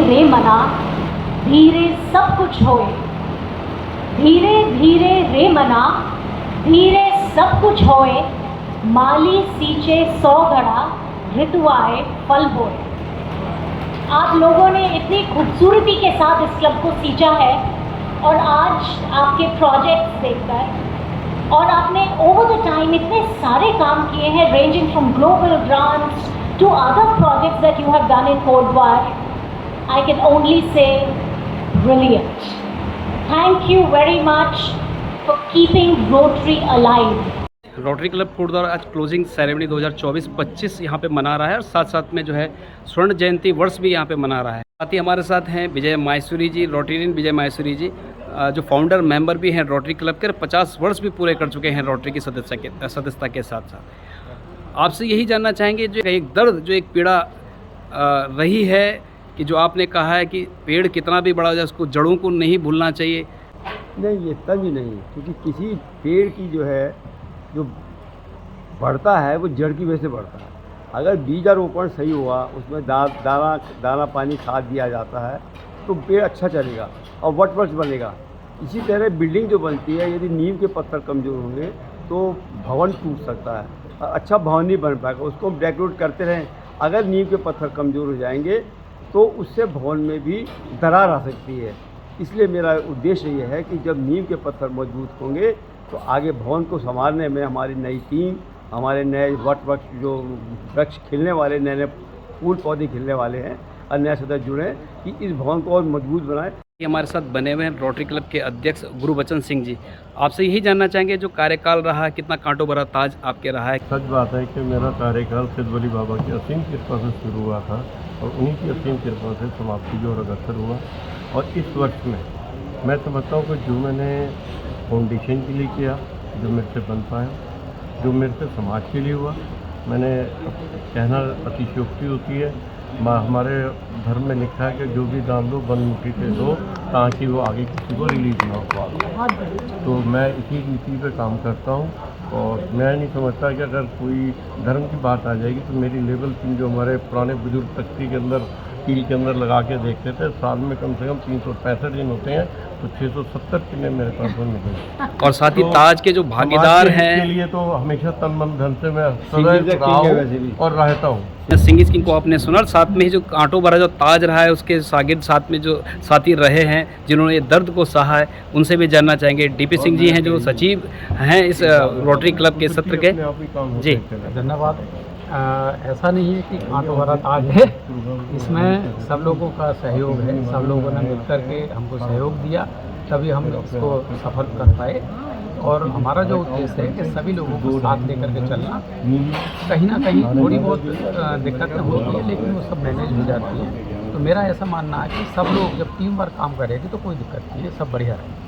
रे मना, धीरे सब कुछ होए। धीरे धीरे रे मना, धीरे सब कुछ होए। माली सींचे 100 घड़ा, ऋतु आए फल बोए। आप लोगों ने इतनी खूबसूरती के साथ इस क्लब को सींचा है और आज आपके प्रोजेक्ट्स देखकर और आपने ओवर द टाइम इतने सारे काम किए हैं, ranging from global grants to other projects that you have done in Kotdwar, I can only say brilliant. Thank you very much for keeping Rotary alive. Rotary Club Kotdwar आज closing ceremony 2024-25 यहाँ पे मना रहा है और साथ साथ में जो है स्वर्ण जयंती वर्ष भी यहाँ पे मना रहा है। साथ ही हमारे साथ हैं विजय माहेश्वरी जी, रोटरीन विजय माहेश्वरी जी, जो फाउंडर मेंबर भी हैं रोटरी क्लब के, 50 वर्ष भी पूरे कर चुके हैं रोटरी की सदस्यता के साथ साथ। आपसे यही जानना चाहेंगे, जो एक दर्द, जो एक पीड़ा रही है कि जो आपने कहा है कि पेड़ कितना भी बड़ा हो जाए उसको जड़ों को नहीं भूलना चाहिए। नहीं, ये तब ही नहीं, क्योंकि किसी पेड़ की जो बढ़ता है वो जड़ की वजह से बढ़ता है। अगर बीजारोपण सही हुआ, उसमें दाना पानी खाद दिया जाता है तो पेड़ अच्छा चलेगा और वटवृक्ष बनेगा। इसी तरह बिल्डिंग जो बनती है, यदि नींव के पत्थर कमज़ोर होंगे तो भवन टूट सकता है, अच्छा भवन नहीं बन पाएगा। उसको हम डेकोरेट करते रहें। अगर नींव के पत्थर कमज़ोर हो जाएंगे तो उससे भवन में भी दरार आ सकती है। इसलिए मेरा उद्देश्य ये है कि जब नींव के पत्थर मजबूत होंगे तो आगे भवन को संभालने में हमारी नई टीम, हमारे नए वृक्ष, जो वृक्ष खिलने वाले, नए नए फूल पौधे खिलने वाले हैं और नए सदस्य जुड़े कि इस भवन को और मजबूत बनाएं। हमारे साथ बने हुए हैं रोटरी क्लब के अध्यक्ष गुरुबचन सिंह जी। आपसे यही जानना चाहेंगे, जो कार्यकाल रहा, कितना कांटों भरा ताज आपके रहा है। सच बात है कि मेरा कार्यकाल सिद्ध वली बाबा की असीम कृपा से शुरू हुआ था और उन्हीं की असीम कृपा से समाप्ति जो अग्रसर हुआ। और इस वर्ष में मैं समझता हूँ कि जो मैंने फाउंडेशन के लिए किया, जो मेरे से बन पाया, जो मेरे से समाज के लिए हुआ, मैंने कहना अतिशयोक्ति होती है, हमारे धर्म में लिखा है कि जो भी दान दो बन मुट्ठी से दो ताकि वो आगे किसी को रिलीज ना हो। तो मैं इसी नीति पे काम करता हूँ और मैं नहीं समझता कि अगर कोई धर्म की बात आ जाएगी तो मेरी लेवल पिन जो हमारे पुराने बुजुर्ग तख्ती के अंदर, कील के अंदर लगा के देखते थे, साल में कम से कम 365 दिन होते हैं तो 670 पिने मेरे पास में निकले। और साथ ही ताज के जो भागीदार हैं, के लिए तो हमेशा तन मन धन से मैं सदैव रहा हूं और रहता हूँ। सिंगिस किंग को आपने सुना, साथ में ही जो कांटों भरा जो ताज रहा है उसके शागिर्द साथ में जो साथी रहे हैं जिन्होंने ये दर्द को सहा है, उनसे भी जानना चाहेंगे। डीपी सिंह जी हैं जो सचिव हैं इस रोटरी क्लब के सत्र के। जी धन्यवाद। ऐसा नहीं है कि कांटों भरा ताज है, इसमें सब लोगों का सहयोग है। सब लोगों ने मिलकर के हमको सहयोग दिया, तभी हम इसको सफल कर पाए। और हमारा जो उद्देश्य है कि सभी लोगों को साथ लेकर के चलना। कहीं ना कहीं थोड़ी बहुत दिक्कतें होती है, लेकिन वो सब मैनेज हो जाती है। तो मेरा ऐसा मानना है कि सब लोग जब टीम वर्क काम करेगी तो कोई दिक्कत नहीं है, सब बढ़िया है।